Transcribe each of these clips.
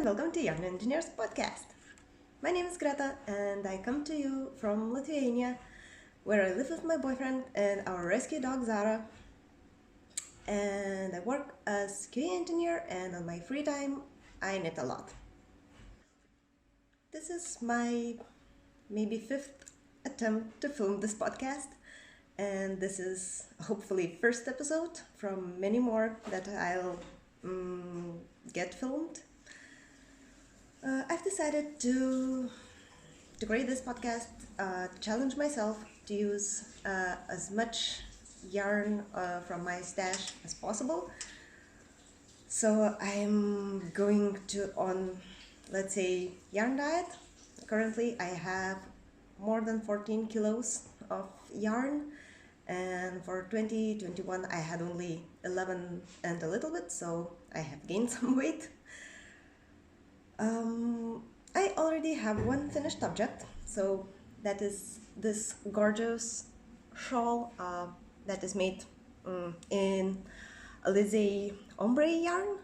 welcome to Young Engineers Podcast. My name is Greta and I come to you from Lithuania, where I live with my boyfriend and our rescue dog Zara. And I work as QA engineer, and on my free time I knit a lot. This is my maybe fifth attempt to film this podcast, and this is hopefully first episode from many more that I'll get filmed. I've decided to create this podcast to challenge myself to use as much yarn from my stash as possible. So I'm going to on, let's say, yarn diet. Currently I have more than 14 kilos of yarn, and for 2021 I had only 11 and a little bit, so I have gained some weight. I already have one finished object, so that is this gorgeous shawl that is made in Alizé ombre yarn.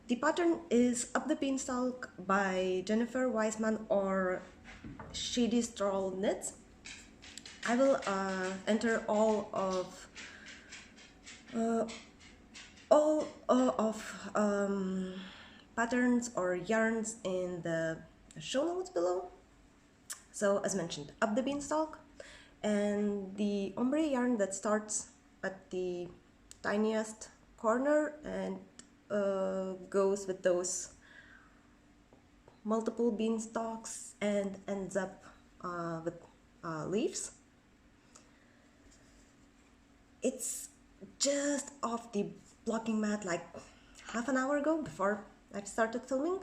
The pattern is Up the Beanstalk by Jennifer Weissman or Shady Straw Knits. I will enter all of patterns or yarns in the show notes below. So as mentioned, Up the Beanstalk, and the ombre yarn that starts at the tiniest corner and goes with those multiple beanstalks and ends up with leaves. It's just off the blocking mat like half an hour ago before I started filming.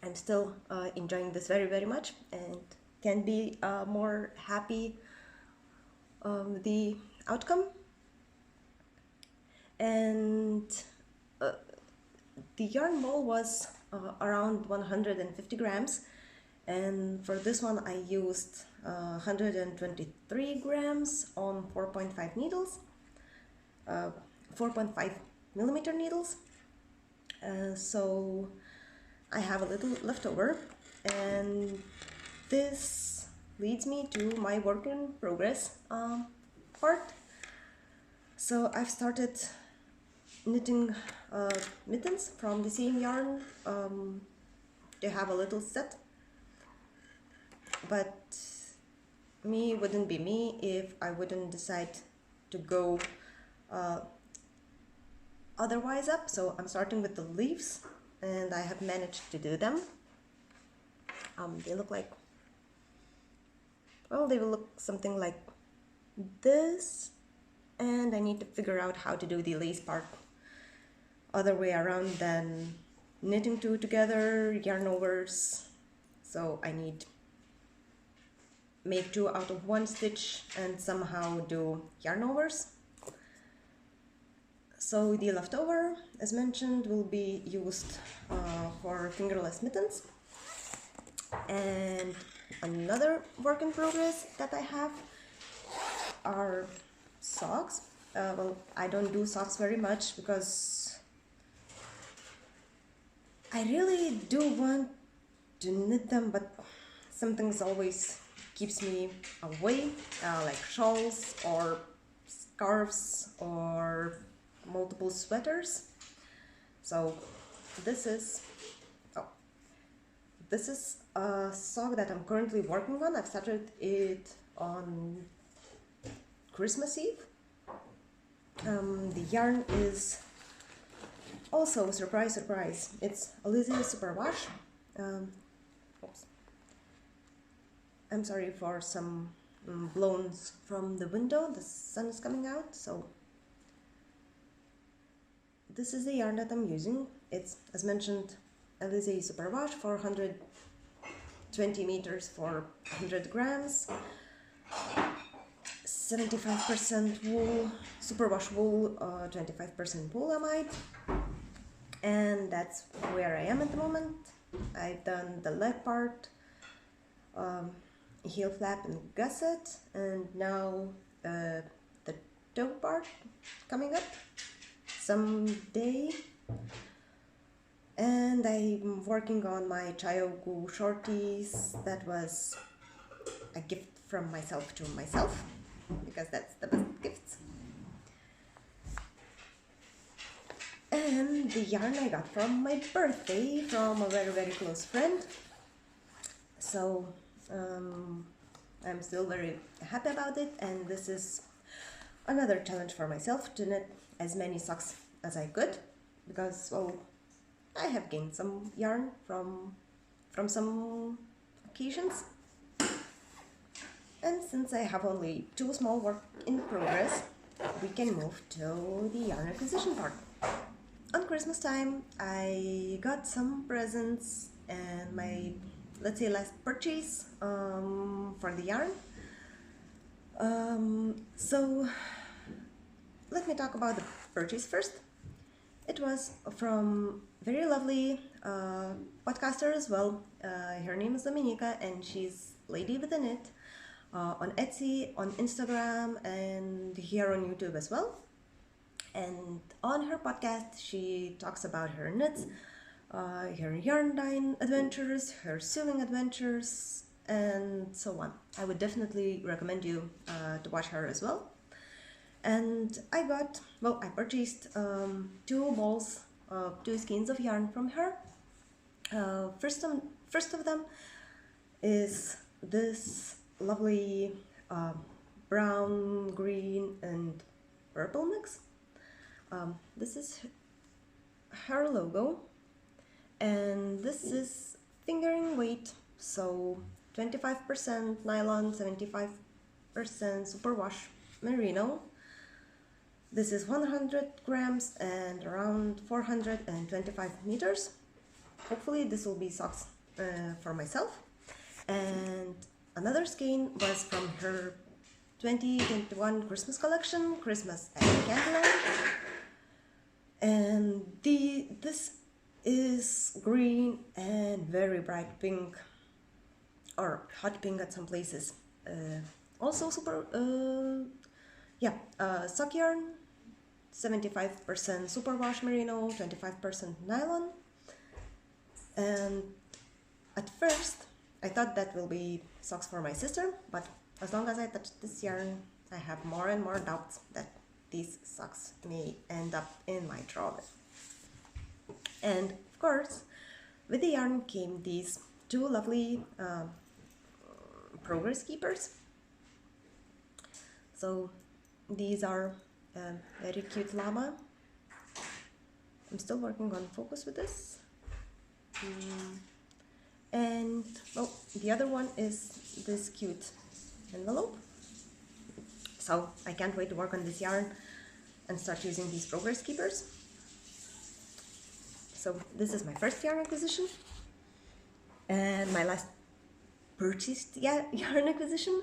I'm still enjoying this very, very much and can't be more happy with the outcome. And the yarn ball was around 150 grams, and for this one I used 123 grams on 4.5 needles, 4.5 millimeter needles. So I have a little left over, and this leads me to my work in progress part. So I've started knitting mittens from the same yarn. They have a little set, but me wouldn't be me if I wouldn't decide to go otherwise up. So I'm starting with the leaves, and I have managed to do them. They look like, well, they will look something like this, and I need to figure out how to do the lace part other way around than knitting two together, yarn overs. So I need make two out of one stitch and somehow do yarn overs. So the leftover, as mentioned, will be used for fingerless mittens. And another work in progress that I have are socks. Well, I don't do socks very much because I really do want to knit them, but something always keeps me away, like shawls or scarves or multiple sweaters. So this is a sock that I'm currently working on. I've started it on Christmas Eve. The yarn is also, surprise, surprise, it's Alizé Superwash. Oops. I'm sorry for some blowns from the window. The sun is coming out, so this is the yarn that I'm using. It's, as mentioned, Alizé Superwash, 420 meters for 100 grams, 75% wool, superwash wool, 25% polyamide, and that's where I am at the moment. I've done the leg part, heel flap and gusset, and now the toe part coming up someday. And I'm working on my Chayoku shorties. That was a gift from myself to myself, because that's the best gifts. And the yarn I got from my birthday from a very, very close friend. So I'm still very happy about it, and this is another challenge for myself to knit as many socks as I could, because, well, I have gained some yarn from some occasions. And since I have only 2 small work in progress, we can move to the yarn acquisition part. On Christmas time, I got some presents and my, let's say, last purchase for the yarn. So let me talk about the purchase first. It was from very lovely podcaster as well. Her name is Dominika, and she's Lady with a Knit on Etsy, on Instagram, and here on YouTube as well. And on her podcast, she talks about her knits, her yarn dyeing adventures, her sewing adventures, and so on. I would definitely recommend you to watch her as well. And I purchased 2 balls, 2 skeins of yarn from her. First of them is this lovely brown, green, and purple mix. This is her logo, and this is fingering weight, so 25% nylon, 75% superwash merino. This is 100 grams and around 425 meters. Hopefully this will be socks for myself. And another skein was from her 2021 Christmas collection, Christmas at Candlelight. And this is green and very bright pink, or hot pink at some places. Also super, sock yarn, 75% superwash merino, 25% nylon. And at first I thought that will be socks for my sister, but as long as I touch this yarn, I have more and more doubts that these socks may end up in my drawer. And of course, with the yarn came these 2 lovely progress keepers. So these are very cute llama. I'm still working on focus with this. And the other one is this cute envelope. So I can't wait to work on this yarn and start using these progress keepers. So this is my first yarn acquisition and my last purchased yarn acquisition.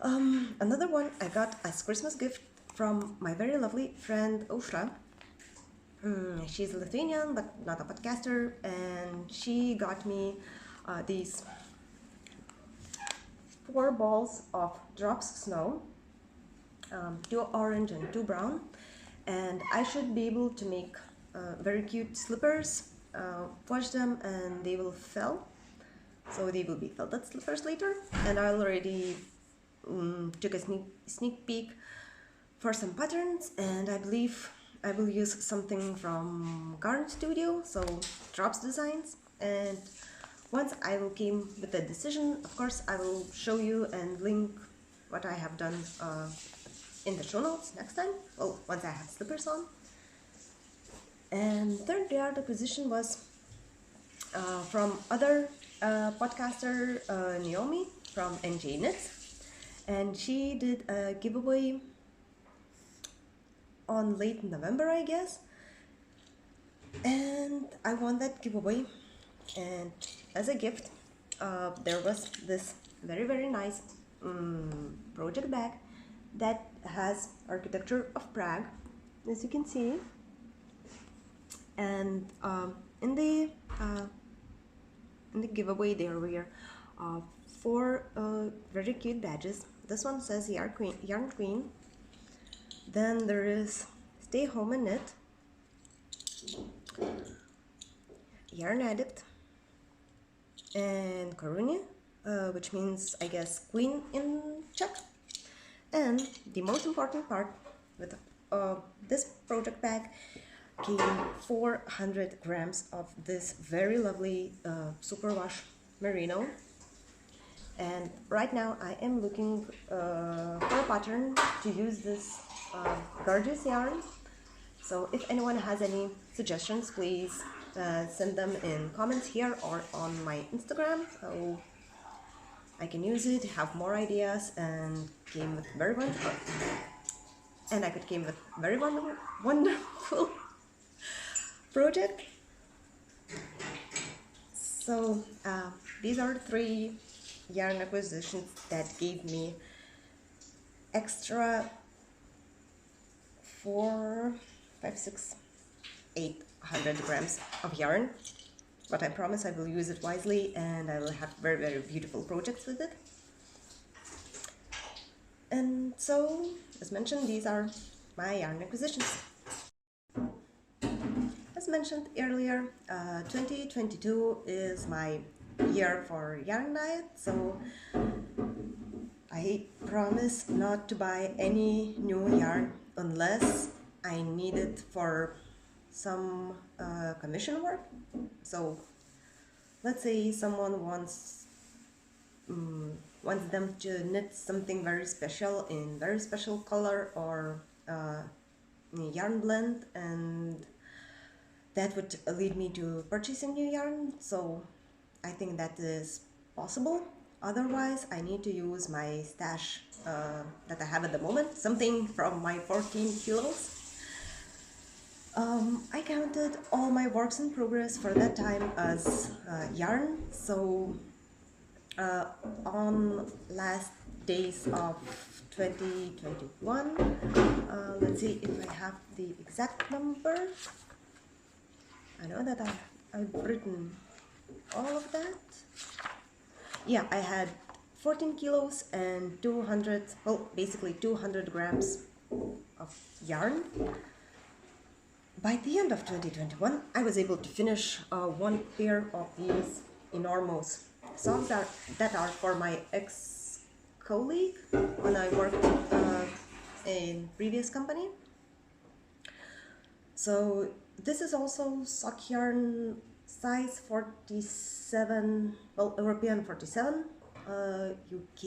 Another one I got as Christmas gift from my very lovely friend Aušra. She's Lithuanian but not a podcaster, and she got me these 4 balls of drops snow, 2 orange and 2 brown, and I should be able to make very cute slippers, wash them, and they will fell, so they will be felted slippers later. And I already took a sneak peek for some patterns, and I believe I will use something from Garn Studio, so drops designs. And once I will came with a decision, of course I will show you and link what I have done in the show notes next time, once I have slippers on. And third yarn acquisition was from other podcaster Naomi from NJ Knits, and she did a giveaway on late November, I guess, and I won that giveaway. And as a gift, there was this very, very nice project bag that has architecture of Prague, as you can see. And in the giveaway there were 4 very cute badges. This one says Yarn Queen. Then there is Stay Home and Knit. yarn addict and Karuni, which means, I guess, queen in Czech. And the most important part with this project bag came 400 grams of this very lovely superwash merino. And right now I am looking for a pattern to use this gorgeous yarn. So if anyone has any suggestions, please send them in comments here or on my Instagram, so I can use it, have more ideas, and came with very wonderful. And I could came with very wonderful project. So these are 3 yarn acquisitions that gave me extra 4, 5, 6, 800 grams of yarn, but I promise I will use it wisely and I will have very beautiful projects with it. And so, as mentioned, these are my yarn acquisitions. As mentioned earlier, 2022 is my year for yarn diet, so I promise not to buy any new yarn unless I need it for some commission work. So let's say someone wants them to knit something very special in very special color or yarn blend, and that would lead me to purchasing new yarn. So I think that is possible. Otherwise, I need to use my stash that I have at the moment, something from my 14 kilos. I counted all my works in progress for that time as yarn. So on last days of 2021, let's see if I have the exact number. I know that I've written all of that. Yeah, I had 14 kilos and 200, well, basically 200 grams of yarn. By the end of 2021, I was able to finish 1 pair of these enormous socks that are for my ex-colleague when I worked in previous company. So this is also sock yarn size 47, well, European 47, UK,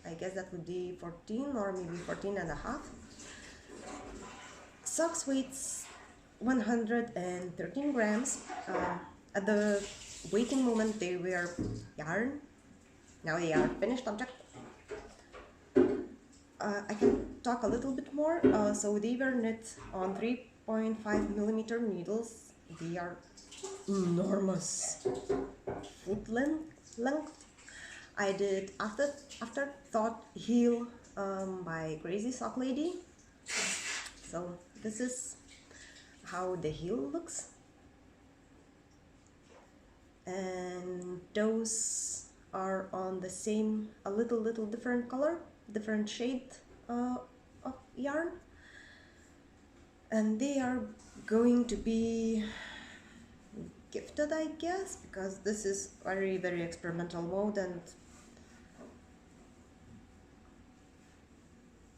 I guess that would be 14 or maybe 14 and a half. Socks weights 113 grams. At the weighting moment they were yarn. Now they are finished object. I can talk a little bit more. So they were knit on 3.5 millimeter needles. They are enormous foot length. I did afterthought heel by Crazy Sock Lady. So this is how the heel looks, and those are on the same, a little different color, different shade of yarn, and they are going to be gifted, I guess, because this is very experimental mode, and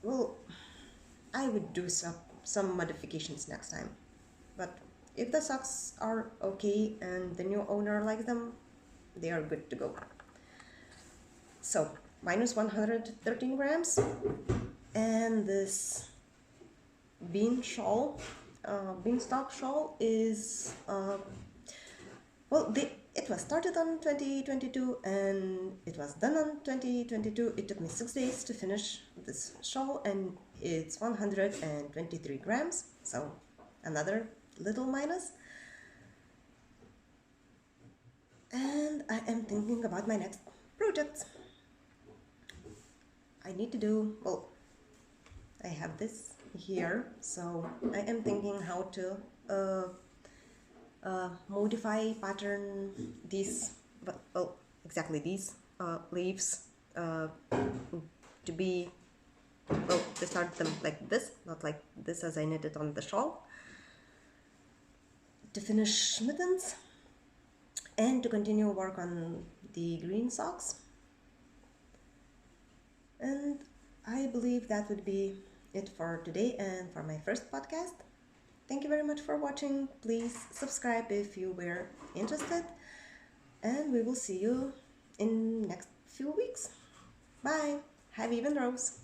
well, I would do some modifications next time. But if the socks are okay and the new owner likes them, they are good to go. So minus 113 grams, and this beanstalk shawl is well, it was started on 2022 and it was done on 2022. It took me 6 days to finish this shawl, and it's 123 grams, so another little minus. And I am thinking about my next project. I need to do, well, I have this here, so I am thinking how to modify, pattern these, but well, exactly these leaves to be, well, to start them like this, not like this as I knitted on the shawl. To finish mittens, and to continue work on the green socks. And I believe that would be it for today and for my first podcast. Thank you very much for watching. Please subscribe if you were interested, and we will see you in next few weeks. Bye. Have even rows.